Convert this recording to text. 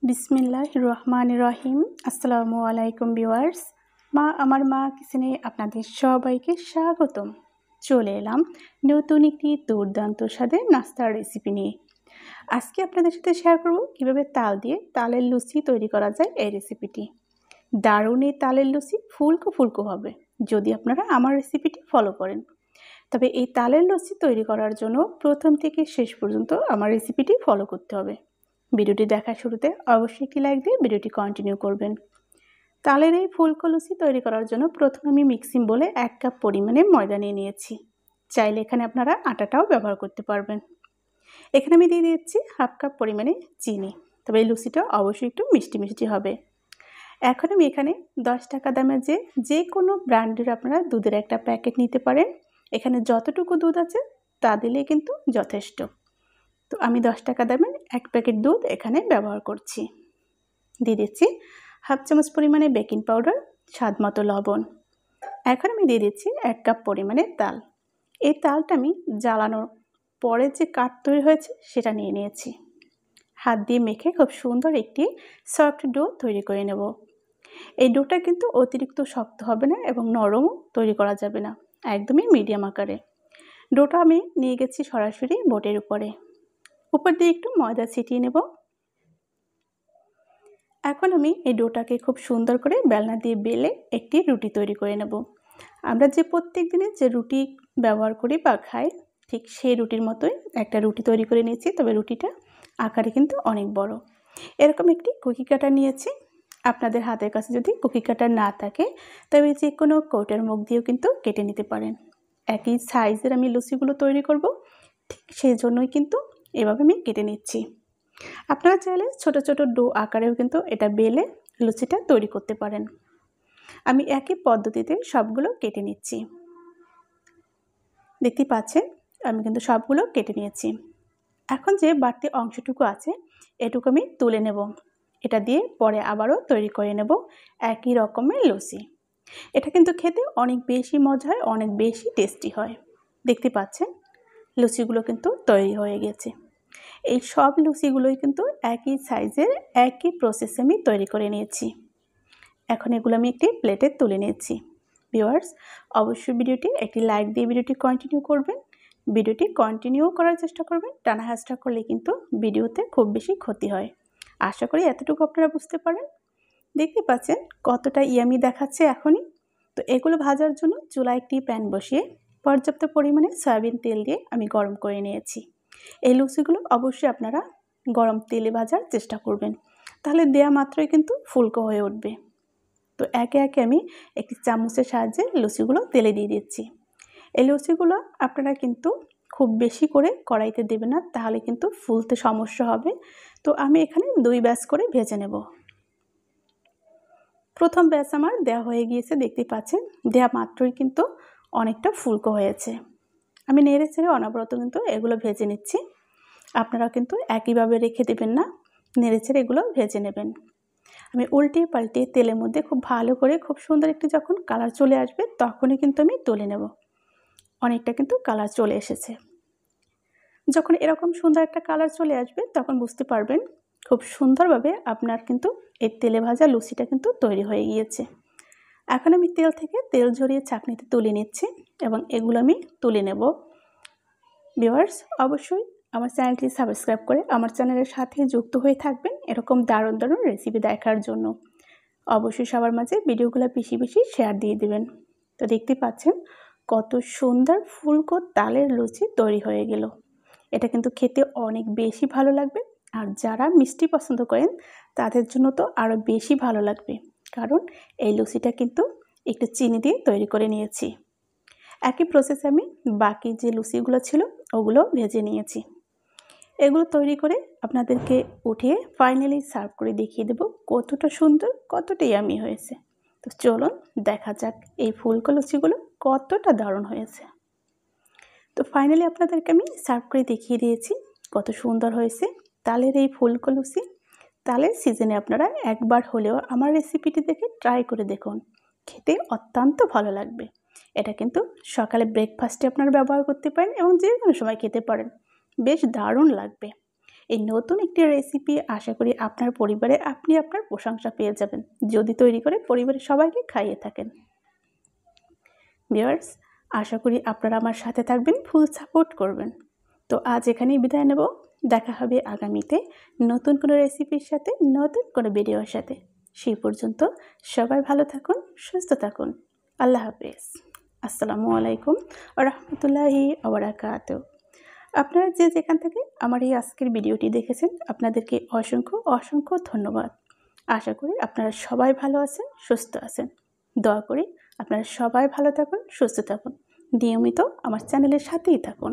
বিসমিল্লাহির রহমানির রহিম। আসসালামু আলাইকুম ভিউয়ার্স। আমার মা কিচেনে আপনাদের সবাইকে স্বাগতম। চলে এলাম নতুন একটি দুর্দান্ত স্বাদের নাস্তার রেসিপি নিয়ে। আজকে আপনাদের সাথে শেয়ার করব কিভাবে তাল দিয়ে তালের লুচি তৈরি করা যায় এই রেসিপিটি। দারুণ এই তালের লুচি ফুলকো ফুলকো হবে যদি আপনারা আমার রেসিপিটি ফলো করেন। তবে এই তালের লুচি তৈরি করার জন্য প্রথম থেকে শেষ পর্যন্ত আমার রেসিপিটি ফলো করতে হবে। ভিডিওটি দেখার শুরুতে অবশ্যই একটি লাইক দিয়ে ভিডিওটি কন্টিনিউ করবেন। তালের এই ফুলকো লুচি তৈরি করার জন্য প্রথমে আমি মিক্সিং বলে 1 কাপ পরিমাণে ময়দা নিয়ে নিয়েছি। চাইলে এখানে আপনারা আটাটাও ব্যবহার করতে পারবেন। এখানে আমি দিয়ে দিচ্ছি 1/2 কাপ পরিমাণে চিনি। তবে এই লুচিটা অবশ্যই একটু মিষ্টি মিষ্টি হবে। এখন আমি এখানে 10 টাকা দামের যে কোনো ব্র্যান্ডের আপনারা দুধের একটা প্যাকেট নিতে পারেন। এখানে যতটুকু দুধ আছে তা দিলেই কিন্তু যথেষ্ট। তো আমি 10 টাকা দামের 1 প্যাকেট দুধ এখানে ব্যবহার করছি। দিয়ে দিচ্ছি 1/2 চামচ পরিমাণে বেকিং পাউডার, স্বাদ মতো লবণ। এখন আমি দিয়ে দিচ্ছি 1 কাপ পরিমাণে তাল। এই তালটা আমি জ্বালানোর পরে যে কাঠ তৈরি হয়েছে সেটা নিয়ে নিয়েছি। হাত দিয়ে মেখে খুব সুন্দর একটি সফট ডো তৈরি করে নেব। এই ডোটা কিন্তু অতিরিক্ত শক্ত হবে না এবং নরমও তৈরি করা যাবে না, একদমই মিডিয়াম আকারে। ডোটা আমি নিয়ে গেছি সরাসরি বোর্ডের উপর দিয়ে একটু ময়দা ছিটিয়ে নেব। এখন আমি এই ডোটাকে খুব সুন্দর করে বেলনা দিয়ে বেলে একটি রুটি তৈরি করে নেব। আমরা যে প্রত্যেক দিনের যে রুটি ব্যবহার করি বা খাই, ঠিক সেই রুটির মতোই একটা রুটি তৈরি করে নিয়েছি। তবে রুটিটা আকারে কিন্তু অনেক বড়। এরকম একটি কুকি কাটার নিয়েছি। আপনাদের হাতের কাছে যদি কুকি কাটার না থাকে তবে যে কোনো কৌটার মুখ দিয়েও কিন্তু কেটে নিতে পারেন। একই সাইজের আমি লুচিগুলো তৈরি করব, ঠিক সেই জন্যই কিন্তু এভাবে আমি কেটে নিচ্ছি। আপনারা চাইলে ছোট ছোট ডো আকারেও কিন্তু এটা বেলে লুচিটা তৈরি করতে পারেন। আমি একই পদ্ধতিতে সবগুলো কেটে নিচ্ছি। দেখতে পাচ্ছেন আমি কিন্তু সবগুলো কেটে নিয়েছি। এখন যে বাড়তি অংশটুকু আছে এটুকু আমি তুলে নেব। এটা দিয়ে পরে আবারও তৈরি করে নেব একই রকমের লুচি। এটা কিন্তু খেতে অনেক বেশি মজা হয়, অনেক বেশি টেস্টি হয়। দেখতে পাচ্ছেন লুচিগুলো কিন্তু তৈরি হয়ে গেছে। এই সব লুচিগুলোই কিন্তু একই সাইজের একই প্রসেসে আমি তৈরি করে নিয়েছি। এখন এগুলো আমি একটি প্লেটে তুলে নিয়েছি। ভিউয়ার্স, অবশ্যই ভিডিওটি একটি লাইক দিয়ে ভিডিওটি কন্টিনিউ করবেন। ভিডিওটি কন্টিনিউ করার চেষ্টা করবেন। টানা হাঁচড়া করলে কিন্তু ভিডিওতে খুব বেশি ক্ষতি হয়। আশা করি এতটুকু আপনারা বুঝতে পারেন। দেখতে পাচ্ছেন কতটা ইয়ামি দেখাচ্ছে এখনই। তো এগুলো ভাজার জন্য চুলায় একটি প্যান বসিয়ে পর্যাপ্ত পরিমাণে সয়াবিন তেল দিয়ে আমি গরম করে নিয়েছি। এই লুচিগুলো অবশ্যই আপনারা গরম তেলে ভাজার চেষ্টা করবেন, তাহলে দেয়া মাত্রই কিন্তু ফুলকো হয়ে উঠবে। তো একে একে আমি একটি চামচের সাহায্যে লুচিগুলো তেলে দিয়ে দিচ্ছি। এই লুচিগুলো আপনারা কিন্তু খুব বেশি করে কড়াইতে দেবেন না, তাহলে কিন্তু ফুলতে সমস্যা হবে। তো আমি এখানে 2 ব্যাচ করে ভেজে নেব। প্রথম ব্যাচ আমার দেওয়া হয়ে গিয়েছে, দেখতে পাচ্ছেন দেওয়া মাত্রই কিন্তু অনেকটা ফুলকো হয়েছে। আমি নেড়ে ছেড়ে অনবরত কিন্তু এগুলো ভেজে নিচ্ছি। আপনারা কিন্তু একইভাবে রেখে দেবেন না, নেড়ে ছেড়ে এগুলো ভেজে নেবেন। আমি উল্টিয়ে পাল্টিয়ে তেলের মধ্যে খুব ভালো করে খুব সুন্দর একটি যখন কালার চলে আসবে তখনই কিন্তু আমি তুলে নেব। অনেকটা কিন্তু কালার চলে এসেছে। যখন এরকম সুন্দর একটা কালার চলে আসবে তখন বুঝতে পারবেন খুব সুন্দরভাবে আপনার কিন্তু এই তেলে ভাজা লুচিটা কিন্তু তৈরি হয়ে গিয়েছে। এখন আমি তেল থেকে তেল ঝরিয়ে ছাঁকনিতে তুলে নিচ্ছি এবং এগুলো আমি তুলে নেব। ভিউয়ার্স, অবশ্যই আমার চ্যানেলটি সাবস্ক্রাইব করে আমার চ্যানেলের সাথে যুক্ত হয়ে থাকবেন এরকম দারুণ দারুণ রেসিপি দেখার জন্য। অবশ্যই সবার মাঝে ভিডিওগুলো বেশি বেশি শেয়ার দিয়ে দেবেন। তো দেখতে পাচ্ছেন কত সুন্দর ফুলকো তালের লুচি তৈরি হয়ে গেল। এটা কিন্তু খেতে অনেক বেশি ভালো লাগবে। আর যারা মিষ্টি পছন্দ করেন তাদের জন্য তো আরও বেশি ভালো লাগবে, কারণ এই লুচিটা কিন্তু একটু চিনি দিয়ে তৈরি করে নিয়েছি। একই প্রসেসে আমি বাকি যে লুচিগুলো ছিল ওগুলো ভেজে নিয়েছি। এগুলো তৈরি করে আপনাদেরকে উঠিয়ে ফাইনালি সার্ভ করে দেখিয়ে দেব কতটা সুন্দর, কতটা ইয়ামি হয়েছে। তো চলুন দেখা যাক এই ফুলকো লুচিগুলো কতটা দারুণ হয়েছে। তো ফাইনালি আপনাদেরকে আমি সার্ভ করে দেখিয়ে দিয়েছি কত সুন্দর হয়েছে তালের এই ফুলকো লুচি। তালের সিজনে আপনারা একবার হলেও আমার রেসিপিটি দেখে ট্রাই করে দেখুন, খেতে অত্যন্ত ভালো লাগবে। এটা কিন্তু সকালে ব্রেকফাস্টে আপনারা ব্যবহার করতে পারেন এবং যে কোনো সময় খেতে পারেন, বেশ দারুণ লাগবে। এই নতুন একটি রেসিপি আশা করি আপনার পরিবারে আপনি আপনার প্রশংসা পেয়ে যাবেন যদি তৈরি করে পরিবারের সবাইকে খাইয়ে থাকেন। ভিউয়ার্স, আশা করি আপনারা আমার সাথে থাকবেন, ফুল সাপোর্ট করবেন। তো আজ এখানেই বিদায় নেব। দেখা হবে আগামীতে নতুন কোনো রেসিপির সাথে, নতুন কোনো ভিডিওর সাথে। সেই পর্যন্ত সবাই ভালো থাকুন, সুস্থ থাকুন। আল্লাহ হাফেজ। আসসালামু আলাইকুম ওয়া রাহমাতুল্লাহি ওয়া বারাকাতুহু। আপনারা যে যেখান থেকে আমার এই আজকের ভিডিওটি দেখেছেন আপনাদেরকে অসংখ্য অসংখ্য ধন্যবাদ। আশা করি আপনারা সবাই ভালো আছেন, সুস্থ আছেন। দয়া করি আপনারা সবাই ভালো থাকুন, সুস্থ থাকুন। নিয়মিত আমার চ্যানেলের সাথেই থাকুন।